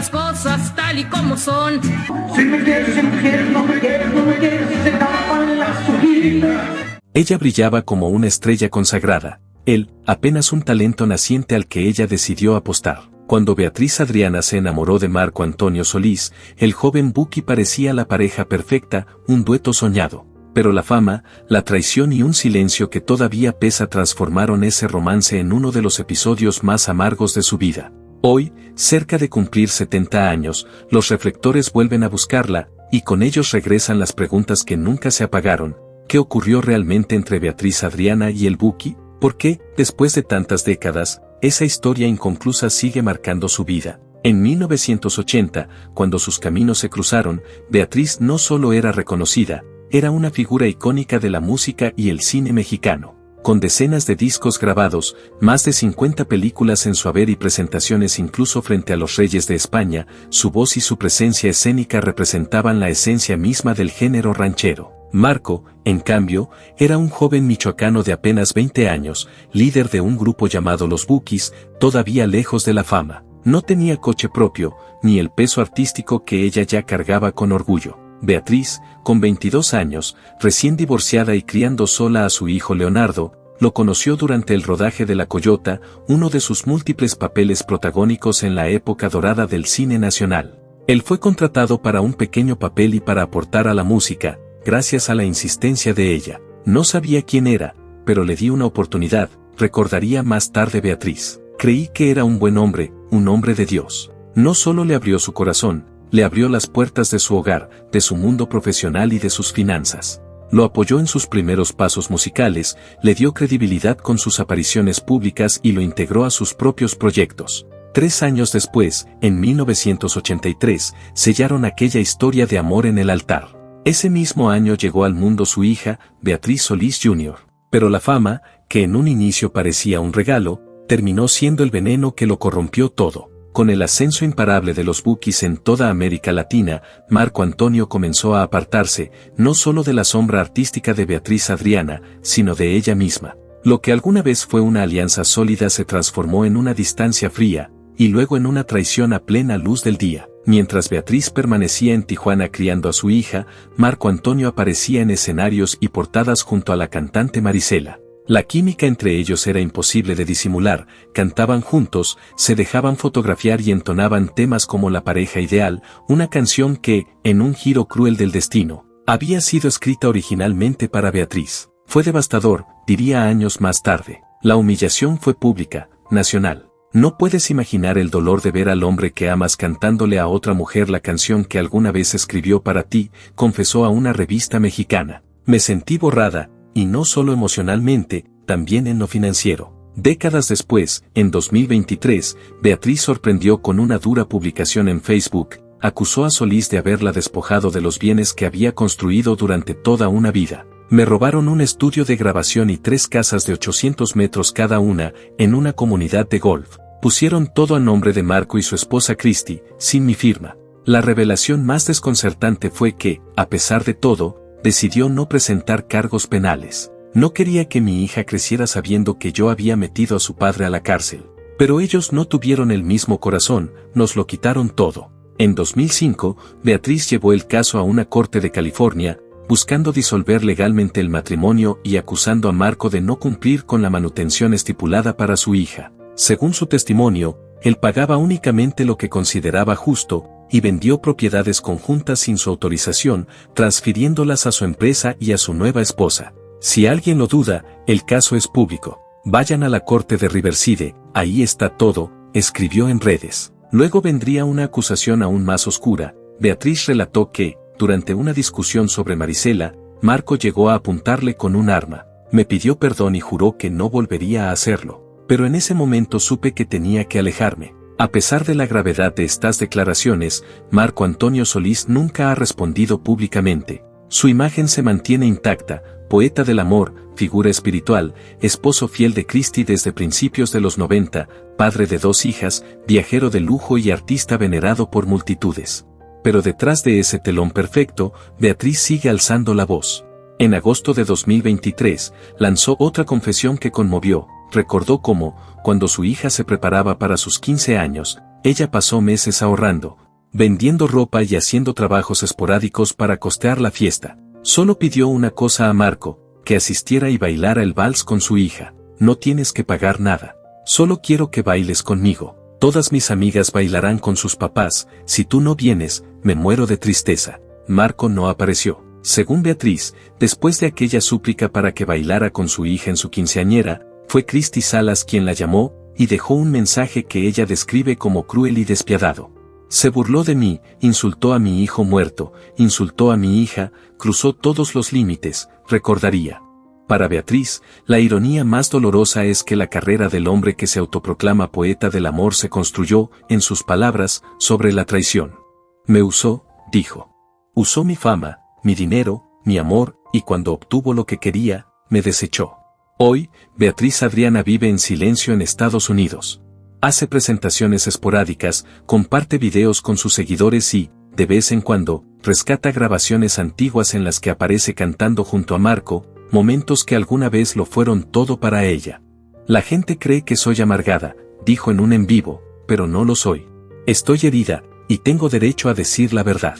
las cosas tal y como son. Si me quieres mujer, no me quieres, no me quieres, y se tapan las ojitos. Ella brillaba como una estrella consagrada. Él, apenas un talento naciente al que ella decidió apostar. Cuando Beatriz Adriana se enamoró de Marco Antonio Solís, el joven Buki parecía la pareja perfecta, un dueto soñado. Pero la fama, la traición y un silencio que todavía pesa transformaron ese romance en uno de los episodios más amargos de su vida. Hoy, cerca de cumplir 70 años, los reflectores vuelven a buscarla, y con ellos regresan las preguntas que nunca se apagaron. ¿Qué ocurrió realmente entre Beatriz Adriana y el Buki? ¿Por qué, después de tantas décadas, esa historia inconclusa sigue marcando su vida? En 1980, cuando sus caminos se cruzaron, Beatriz no solo era reconocida, era una figura icónica de la música y el cine mexicano. Con decenas de discos grabados, más de 50 películas en su haber y presentaciones incluso frente a los reyes de España, su voz y su presencia escénica representaban la esencia misma del género ranchero. Marco, en cambio, era un joven michoacano de apenas 20 años, líder de un grupo llamado Los Bukis, todavía lejos de la fama. No tenía coche propio, ni el peso artístico que ella ya cargaba con orgullo. Beatriz, con 22 años, recién divorciada y criando sola a su hijo Leonardo, lo conoció durante el rodaje de La Coyota, uno de sus múltiples papeles protagónicos en la época dorada del cine nacional. Él fue contratado para un pequeño papel y para aportar a la música, gracias a la insistencia de ella. No sabía quién era, pero le di una oportunidad, recordaría más tarde Beatriz. Creí que era un buen hombre, un hombre de Dios. No solo le abrió su corazón, le abrió las puertas de su hogar, de su mundo profesional y de sus finanzas. Lo apoyó en sus primeros pasos musicales, le dio credibilidad con sus apariciones públicas y lo integró a sus propios proyectos. 3 años después, en 1983, sellaron aquella historia de amor en el altar. Ese mismo año llegó al mundo su hija, Beatriz Solís Jr. Pero la fama, que en un inicio parecía un regalo, terminó siendo el veneno que lo corrompió todo. Con el ascenso imparable de los Bukis en toda América Latina, Marco Antonio comenzó a apartarse, no solo de la sombra artística de Beatriz Adriana, sino de ella misma. Lo que alguna vez fue una alianza sólida se transformó en una distancia fría, y luego en una traición a plena luz del día. Mientras Beatriz permanecía en Tijuana criando a su hija, Marco Antonio aparecía en escenarios y portadas junto a la cantante Marisela. La química entre ellos era imposible de disimular, cantaban juntos, se dejaban fotografiar y entonaban temas como La pareja ideal, una canción que, en un giro cruel del destino, había sido escrita originalmente para Beatriz. Fue devastador, diría años más tarde. La humillación fue pública, nacional. No puedes imaginar el dolor de ver al hombre que amas cantándole a otra mujer la canción que alguna vez escribió para ti, confesó a una revista mexicana. Me sentí borrada, y no solo emocionalmente, también en lo financiero. Décadas después, en 2023, Beatriz sorprendió con una dura publicación en Facebook, acusó a Solís de haberla despojado de los bienes que había construido durante toda una vida. Me robaron un estudio de grabación y 3 casas de 800 metros cada una, en una comunidad de golf. Pusieron todo a nombre de Marco y su esposa Christy, sin mi firma. La revelación más desconcertante fue que, a pesar de todo, decidió no presentar cargos penales. No quería que mi hija creciera sabiendo que yo había metido a su padre a la cárcel. Pero ellos no tuvieron el mismo corazón, nos lo quitaron todo. En 2005, Beatriz llevó el caso a una corte de California, buscando disolver legalmente el matrimonio y acusando a Marco de no cumplir con la manutención estipulada para su hija. Según su testimonio, él pagaba únicamente lo que consideraba justo, y vendió propiedades conjuntas sin su autorización, transfiriéndolas a su empresa y a su nueva esposa. Si alguien lo duda, el caso es público. Vayan a la corte de Riverside, ahí está todo, escribió en redes. Luego vendría una acusación aún más oscura. Beatriz relató que, durante una discusión sobre Marisela, Marco llegó a apuntarle con un arma. Me pidió perdón y juró que no volvería a hacerlo. Pero en ese momento supe que tenía que alejarme. A pesar de la gravedad de estas declaraciones, Marco Antonio Solís nunca ha respondido públicamente. Su imagen se mantiene intacta, poeta del amor, figura espiritual, esposo fiel de Christy desde principios de los 90, padre de 2 hijas, viajero de lujo y artista venerado por multitudes. Pero detrás de ese telón perfecto, Beatriz sigue alzando la voz. En agosto de 2023, lanzó otra confesión que conmovió. Recordó cómo, cuando su hija se preparaba para sus 15 años, Ella pasó meses ahorrando, vendiendo ropa y haciendo trabajos esporádicos para costear la fiesta. Solo pidió una cosa a Marco, que asistiera y bailara el vals con su hija. No tienes que pagar nada. Solo quiero que bailes conmigo. Todas mis amigas bailarán con sus papás. Si tú no vienes, me muero de tristeza. Marco no apareció. Según Beatriz, después de aquella súplica para que bailara con su hija en su quinceañera, fue Cristi Salas quien la llamó, y dejó un mensaje que ella describe como cruel y despiadado. Se burló de mí, insultó a mi hijo muerto, insultó a mi hija, cruzó todos los límites, recordaría. Para Beatriz, la ironía más dolorosa es que la carrera del hombre que se autoproclama poeta del amor se construyó, en sus palabras, sobre la traición. Me usó, dijo. Usó mi fama, mi dinero, mi amor, y cuando obtuvo lo que quería, me desechó. Hoy, Beatriz Adriana vive en silencio en Estados Unidos. Hace presentaciones esporádicas, comparte videos con sus seguidores y, de vez en cuando, rescata grabaciones antiguas en las que aparece cantando junto a Marco, momentos que alguna vez lo fueron todo para ella. La gente cree que soy amargada, dijo en un en vivo, pero no lo soy. Estoy herida, y tengo derecho a decir la verdad.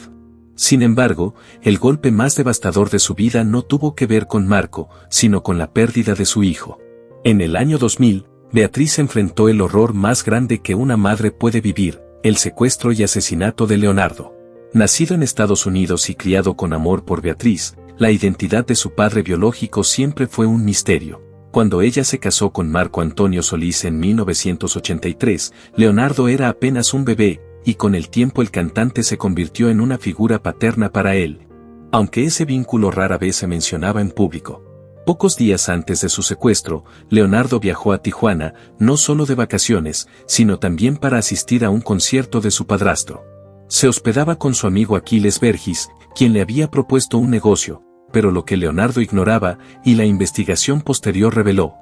Sin embargo, el golpe más devastador de su vida no tuvo que ver con Marco, sino con la pérdida de su hijo. En el año 2000, Beatriz enfrentó el horror más grande que una madre puede vivir, el secuestro y asesinato de Leonardo. Nacido en Estados Unidos y criado con amor por Beatriz, la identidad de su padre biológico siempre fue un misterio. Cuando ella se casó con Marco Antonio Solís en 1983, Leonardo era apenas un bebé, y con el tiempo el cantante se convirtió en una figura paterna para él. Aunque ese vínculo rara vez se mencionaba en público. Pocos días antes de su secuestro, Leonardo viajó a Tijuana, no solo de vacaciones, sino también para asistir a un concierto de su padrastro. Se hospedaba con su amigo Aquiles Vergis, quien le había propuesto un negocio, pero lo que Leonardo ignoraba, y la investigación posterior reveló,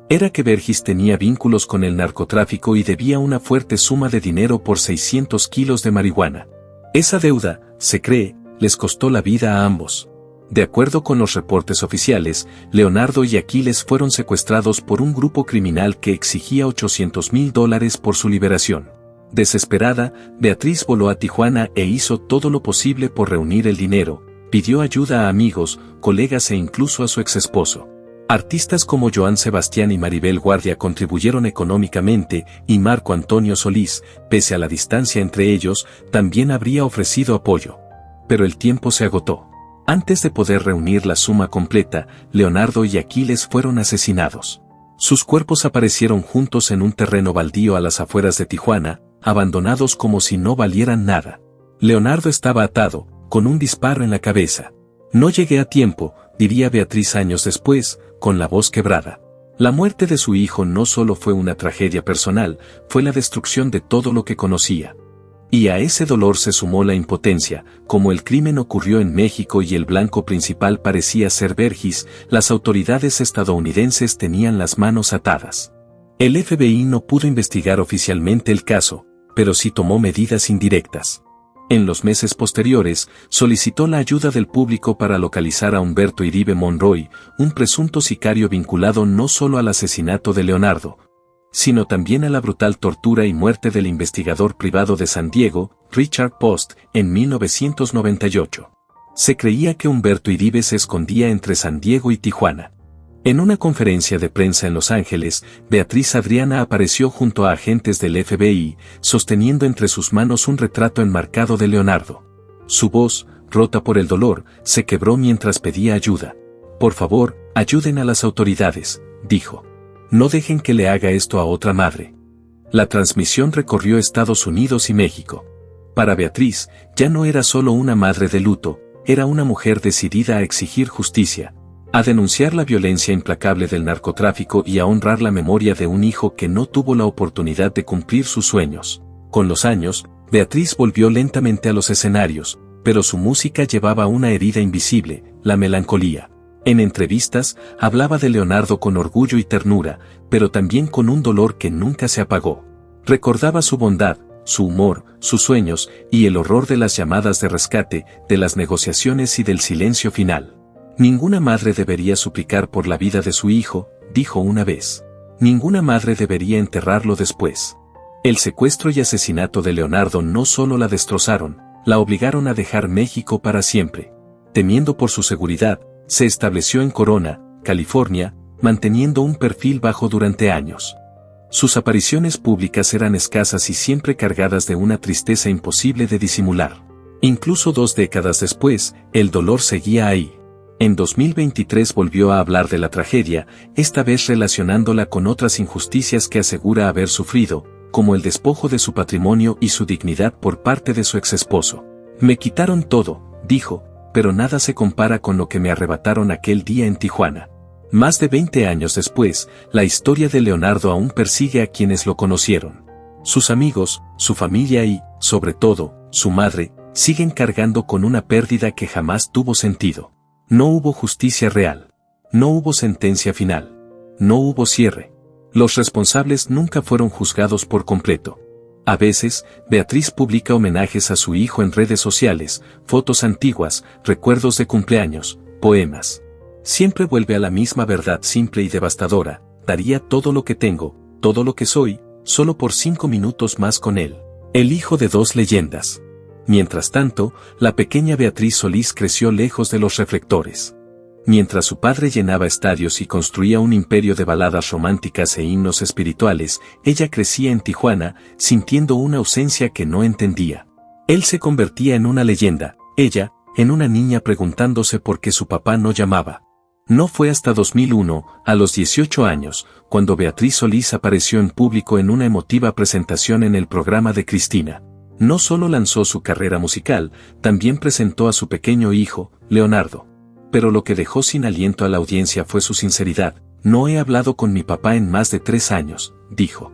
era que Vergis tenía vínculos con el narcotráfico y debía una fuerte suma de dinero por 600 kilos de marihuana. Esa deuda, se cree, les costó la vida a ambos. De acuerdo con los reportes oficiales, Leonardo y Aquiles fueron secuestrados por un grupo criminal que exigía $800,000 por su liberación. Desesperada, Beatriz voló a Tijuana e hizo todo lo posible por reunir el dinero, pidió ayuda a amigos, colegas e incluso a su exesposo. Artistas como Joan Sebastián y Maribel Guardia contribuyeron económicamente, y Marco Antonio Solís, pese a la distancia entre ellos, también habría ofrecido apoyo. Pero el tiempo se agotó. Antes de poder reunir la suma completa, Leonardo y Aquiles fueron asesinados. Sus cuerpos aparecieron juntos en un terreno baldío a las afueras de Tijuana, abandonados como si no valieran nada. Leonardo estaba atado, con un disparo en la cabeza. No llegué a tiempo, diría Beatriz años después, con la voz quebrada. La muerte de su hijo no solo fue una tragedia personal, fue la destrucción de todo lo que conocía. Y a ese dolor se sumó la impotencia, como el crimen ocurrió en México y el blanco principal parecía ser Vergis, las autoridades estadounidenses tenían las manos atadas. El FBI no pudo investigar oficialmente el caso, pero sí tomó medidas indirectas. En los meses posteriores, solicitó la ayuda del público para localizar a Humberto Iribe Monroy, un presunto sicario vinculado no solo al asesinato de Leonardo, sino también a la brutal tortura y muerte del investigador privado de San Diego, Richard Post, en 1998. Se creía que Humberto Iribe se escondía entre San Diego y Tijuana. En una conferencia de prensa en Los Ángeles, Beatriz Adriana apareció junto a agentes del FBI, sosteniendo entre sus manos un retrato enmarcado de Leonardo. Su voz, rota por el dolor, se quebró mientras pedía ayuda. Por favor, ayuden a las autoridades, dijo. No dejen que le haga esto a otra madre. La transmisión recorrió Estados Unidos y México. Para Beatriz, ya no era solo una madre de luto, era una mujer decidida a exigir justicia, a denunciar la violencia implacable del narcotráfico y a honrar la memoria de un hijo que no tuvo la oportunidad de cumplir sus sueños. Con los años, Beatriz volvió lentamente a los escenarios, pero su música llevaba una herida invisible, la melancolía. En entrevistas, hablaba de Leonardo con orgullo y ternura, pero también con un dolor que nunca se apagó. Recordaba su bondad, su humor, sus sueños, y el horror de las llamadas de rescate, de las negociaciones y del silencio final. Ninguna madre debería suplicar por la vida de su hijo, dijo una vez. Ninguna madre debería enterrarlo después. El secuestro y asesinato de Leonardo no solo la destrozaron, la obligaron a dejar México para siempre. Temiendo por su seguridad, se estableció en Corona, California, manteniendo un perfil bajo durante años. Sus apariciones públicas eran escasas y siempre cargadas de una tristeza imposible de disimular. Incluso 2 décadas después, el dolor seguía ahí. En 2023 volvió a hablar de la tragedia, esta vez relacionándola con otras injusticias que asegura haber sufrido, como el despojo de su patrimonio y su dignidad por parte de su exesposo. Me quitaron todo, dijo, pero nada se compara con lo que me arrebataron aquel día en Tijuana. Más de 20 años después, la historia de Leonardo aún persigue a quienes lo conocieron. Sus amigos, su familia y, sobre todo, su madre, siguen cargando con una pérdida que jamás tuvo sentido. No hubo justicia real. No hubo sentencia final. No hubo cierre. Los responsables nunca fueron juzgados por completo. A veces, Beatriz publica homenajes a su hijo en redes sociales, fotos antiguas, recuerdos de cumpleaños, poemas. Siempre vuelve a la misma verdad simple y devastadora: daría todo lo que tengo, todo lo que soy, solo por 5 minutos más con él. El hijo de 2 leyendas. Mientras tanto, la pequeña Beatriz Solís creció lejos de los reflectores. Mientras su padre llenaba estadios y construía un imperio de baladas románticas e himnos espirituales, ella crecía en Tijuana, sintiendo una ausencia que no entendía. Él se convertía en una leyenda, ella, en una niña preguntándose por qué su papá no llamaba. No fue hasta 2001, a los 18 años, cuando Beatriz Solís apareció en público en una emotiva presentación en el programa de Cristina. No solo lanzó su carrera musical, también presentó a su pequeño hijo, Leonardo. Pero lo que dejó sin aliento a la audiencia fue su sinceridad. No he hablado con mi papá en más de 3 años, dijo.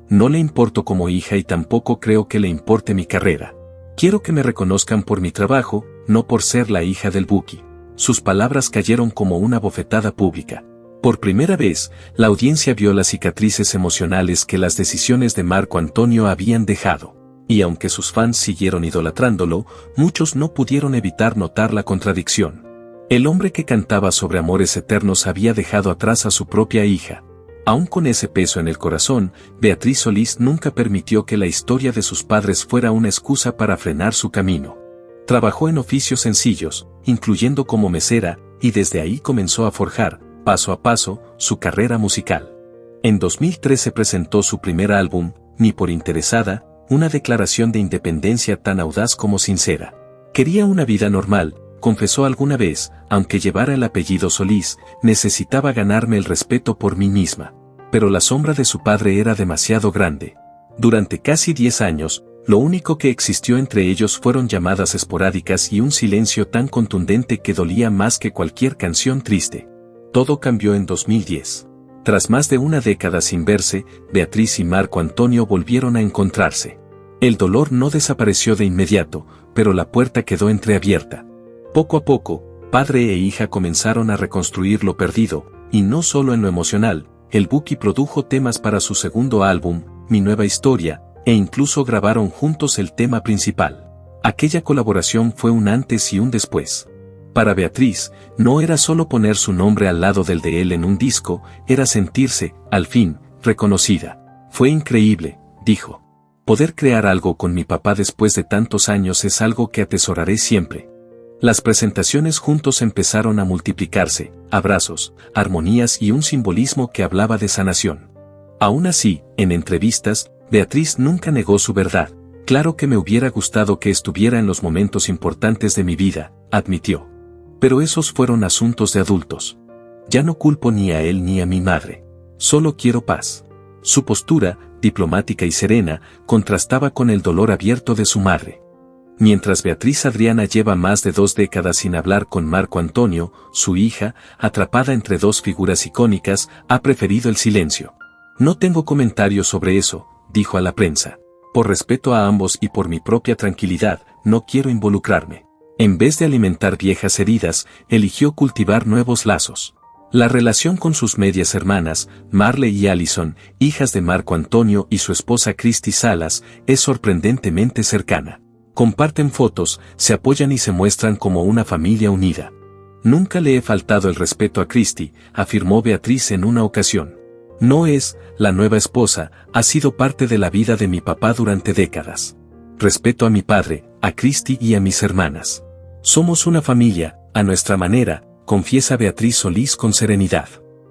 No le importo como hija y tampoco creo que le importe mi carrera. Quiero que me reconozcan por mi trabajo, no por ser la hija del Buki. Sus palabras cayeron como una bofetada pública. Por primera vez, la audiencia vio las cicatrices emocionales que las decisiones de Marco Antonio habían dejado. Y aunque sus fans siguieron idolatrándolo, muchos no pudieron evitar notar la contradicción. El hombre que cantaba sobre amores eternos había dejado atrás a su propia hija. Aún con ese peso en el corazón, Beatriz Solís nunca permitió que la historia de sus padres fuera una excusa para frenar su camino. Trabajó en oficios sencillos, incluyendo como mesera, y desde ahí comenzó a forjar, paso a paso, su carrera musical. En 2013 presentó su primer álbum, Ni por interesada, una declaración de independencia tan audaz como sincera. Quería una vida normal, confesó alguna vez, aunque llevara el apellido Solís, necesitaba ganarme el respeto por mí misma. Pero la sombra de su padre era demasiado grande. Durante casi 10 años, lo único que existió entre ellos fueron llamadas esporádicas y un silencio tan contundente que dolía más que cualquier canción triste. Todo cambió en 2010. Tras más de una década sin verse, Beatriz y Marco Antonio volvieron a encontrarse. El dolor no desapareció de inmediato, pero la puerta quedó entreabierta. Poco a poco, padre e hija comenzaron a reconstruir lo perdido, y no solo en lo emocional. El Buki produjo temas para su segundo álbum, Mi Nueva Historia, e incluso grabaron juntos el tema principal. Aquella colaboración fue un antes y un después. Para Beatriz, no era solo poner su nombre al lado del de él en un disco, era sentirse, al fin, reconocida. Fue increíble, dijo. Poder crear algo con mi papá después de tantos años es algo que atesoraré siempre. Las presentaciones juntos empezaron a multiplicarse, abrazos, armonías y un simbolismo que hablaba de sanación. Aún así, en entrevistas, Beatriz nunca negó su verdad. Claro que me hubiera gustado que estuviera en los momentos importantes de mi vida, admitió. Pero esos fueron asuntos de adultos. Ya no culpo ni a él ni a mi madre. Solo quiero paz. Su postura, diplomática y serena, contrastaba con el dolor abierto de su madre. Mientras Beatriz Adriana lleva más de 2 décadas sin hablar con Marco Antonio, su hija, atrapada entre 2 figuras icónicas, ha preferido el silencio. No tengo comentarios sobre eso, dijo a la prensa. Por respeto a ambos y por mi propia tranquilidad, no quiero involucrarme. En vez de alimentar viejas heridas, eligió cultivar nuevos lazos. La relación con sus medias hermanas, Marley y Allison, hijas de Marco Antonio y su esposa Christy Salas, es sorprendentemente cercana. Comparten fotos, se apoyan y se muestran como una familia unida. Nunca le he faltado el respeto a Christy, afirmó Beatriz en una ocasión. No es la nueva esposa, ha sido parte de la vida de mi papá durante décadas. Respeto a mi padre, a Cristi y a mis hermanas. Somos una familia, a nuestra manera, confiesa Beatriz Solís con serenidad.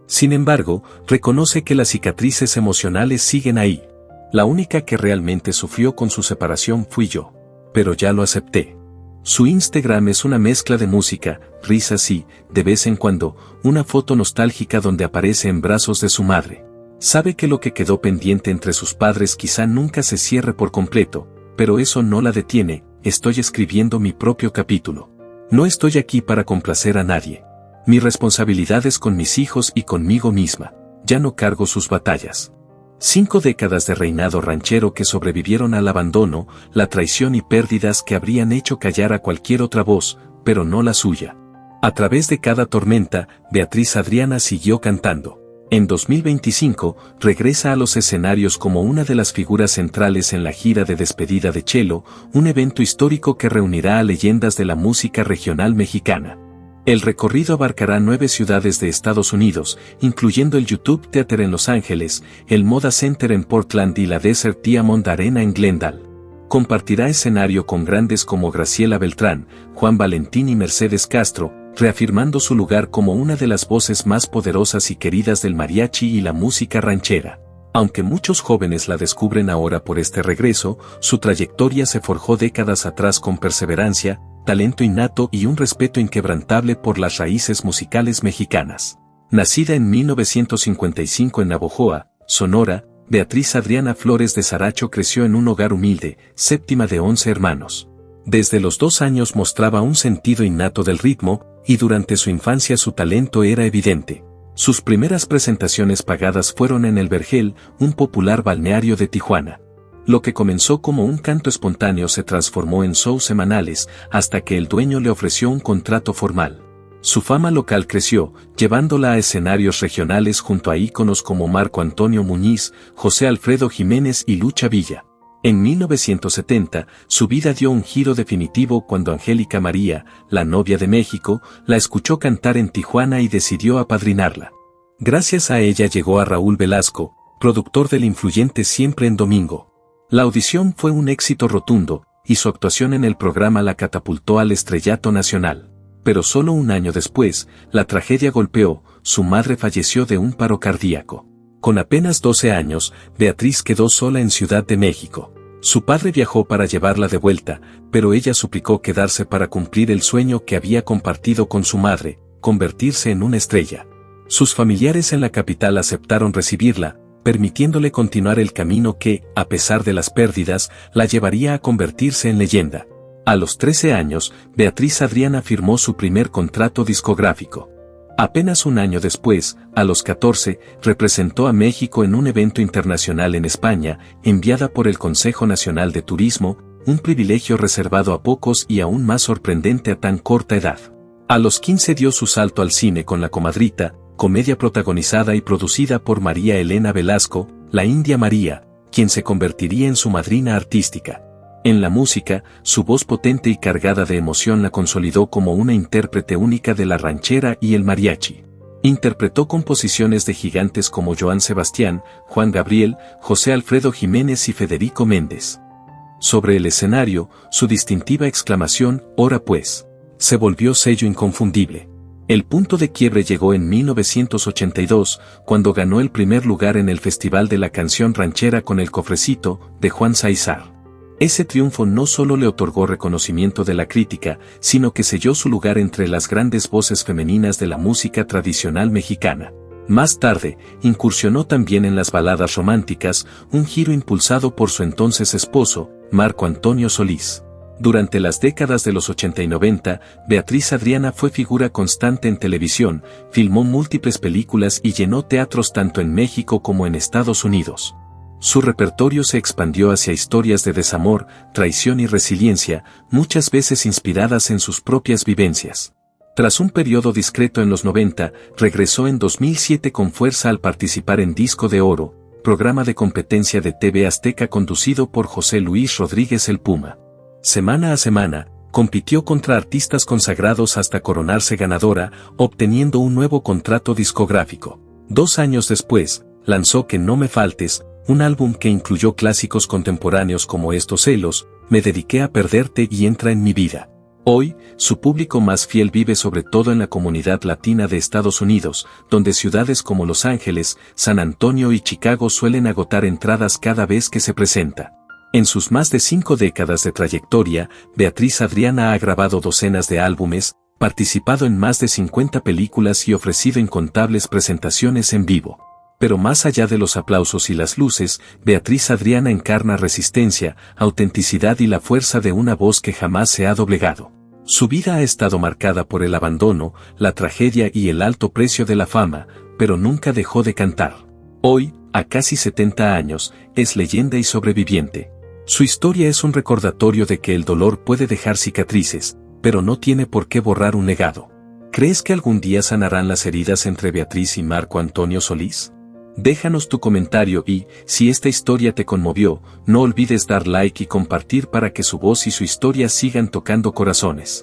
Sin embargo, reconoce que las cicatrices emocionales siguen ahí. La única que realmente sufrió con su separación fui yo. Pero ya lo acepté. Su Instagram es una mezcla de música, risas y, de vez en cuando, una foto nostálgica donde aparece en brazos de su madre. Sabe que lo que quedó pendiente entre sus padres quizá nunca se cierre por completo, pero eso no la detiene. Estoy escribiendo mi propio capítulo. No estoy aquí para complacer a nadie. Mi responsabilidad es con mis hijos y conmigo misma. Ya no cargo sus batallas. 5 décadas de reinado ranchero que sobrevivieron al abandono, la traición y pérdidas que habrían hecho callar a cualquier otra voz, pero no la suya. A través de cada tormenta, Beatriz Adriana siguió cantando. En 2025, regresa a los escenarios como una de las figuras centrales en la gira de despedida de Chelo, un evento histórico que reunirá a leyendas de la música regional mexicana. El recorrido abarcará 9 ciudades de Estados Unidos, incluyendo el YouTube Theater en Los Ángeles, el Moda Center en Portland y la Desert Diamond Arena en Glendale. Compartirá escenario con grandes como Graciela Beltrán, Juan Valentín y Mercedes Castro, reafirmando su lugar como una de las voces más poderosas y queridas del mariachi y la música ranchera. Aunque muchos jóvenes la descubren ahora por este regreso, su trayectoria se forjó décadas atrás con perseverancia, talento innato y un respeto inquebrantable por las raíces musicales mexicanas. Nacida en 1955 en Navojoa, Sonora, Beatriz Adriana Flores de Saracho creció en un hogar humilde, séptima de 11 hermanos. Desde los 2 años mostraba un sentido innato del ritmo, y durante su infancia su talento era evidente. Sus primeras presentaciones pagadas fueron en El Vergel, un popular balneario de Tijuana. Lo que comenzó como un canto espontáneo se transformó en shows semanales, hasta que el dueño le ofreció un contrato formal. Su fama local creció, llevándola a escenarios regionales junto a íconos como Marco Antonio Muñiz, José Alfredo Jiménez y Lucha Villa. En 1970, su vida dio un giro definitivo cuando Angélica María, la novia de México, la escuchó cantar en Tijuana y decidió apadrinarla. Gracias a ella llegó a Raúl Velasco, productor del influyente Siempre en Domingo. La audición fue un éxito rotundo, y su actuación en el programa la catapultó al estrellato nacional. Pero solo un año después, la tragedia golpeó, su madre falleció de un paro cardíaco. Con apenas 12 años, Beatriz quedó sola en Ciudad de México. Su padre viajó para llevarla de vuelta, pero ella suplicó quedarse para cumplir el sueño que había compartido con su madre, convertirse en una estrella. Sus familiares en la capital aceptaron recibirla, permitiéndole continuar el camino que, a pesar de las pérdidas, la llevaría a convertirse en leyenda. A los 13 años, Beatriz Adriana firmó su primer contrato discográfico. Apenas un año después, a los 14, representó a México en un evento internacional en España, enviada por el Consejo Nacional de Turismo, un privilegio reservado a pocos y aún más sorprendente a tan corta edad. A los 15 dio su salto al cine con La Comadrita, comedia protagonizada y producida por María Elena Velasco, la India María, quien se convertiría en su madrina artística. En la música, su voz potente y cargada de emoción la consolidó como una intérprete única de la ranchera y el mariachi. Interpretó composiciones de gigantes como Joan Sebastián, Juan Gabriel, José Alfredo Jiménez y Federico Méndez. Sobre el escenario, su distintiva exclamación, "Ora pues", se volvió sello inconfundible. El punto de quiebre llegó en 1982, cuando ganó el primer lugar en el Festival de la Canción Ranchera con El Cofrecito, de Juan Sáizar. Ese triunfo no solo le otorgó reconocimiento de la crítica, sino que selló su lugar entre las grandes voces femeninas de la música tradicional mexicana. Más tarde, incursionó también en las baladas románticas, un giro impulsado por su entonces esposo, Marco Antonio Solís. Durante las décadas de los 80 y 90, Beatriz Adriana fue figura constante en televisión, filmó múltiples películas y llenó teatros tanto en México como en Estados Unidos. Su repertorio se expandió hacia historias de desamor, traición y resiliencia, muchas veces inspiradas en sus propias vivencias. Tras un periodo discreto en los 90, regresó en 2007 con fuerza al participar en Disco de Oro, programa de competencia de TV Azteca conducido por José Luis Rodríguez el Puma. Semana a semana, compitió contra artistas consagrados hasta coronarse ganadora, obteniendo un nuevo contrato discográfico. 2 años después, lanzó Que no me faltes, un álbum que incluyó clásicos contemporáneos como Estos celos, Me dediqué a perderte y Entra en mi vida. Hoy, su público más fiel vive sobre todo en la comunidad latina de Estados Unidos, donde ciudades como Los Ángeles, San Antonio y Chicago suelen agotar entradas cada vez que se presenta. En sus más de 5 décadas de trayectoria, Beatriz Adriana ha grabado docenas de álbumes, participado en más de 50 películas y ofrecido incontables presentaciones en vivo. Pero más allá de los aplausos y las luces, Beatriz Adriana encarna resistencia, autenticidad y la fuerza de una voz que jamás se ha doblegado. Su vida ha estado marcada por el abandono, la tragedia y el alto precio de la fama, pero nunca dejó de cantar. Hoy, a casi 70 años, es leyenda y sobreviviente. Su historia es un recordatorio de que el dolor puede dejar cicatrices, pero no tiene por qué borrar un legado. ¿Crees que algún día sanarán las heridas entre Beatriz y Marco Antonio Solís? Déjanos tu comentario y, si esta historia te conmovió, no olvides dar like y compartir para que su voz y su historia sigan tocando corazones.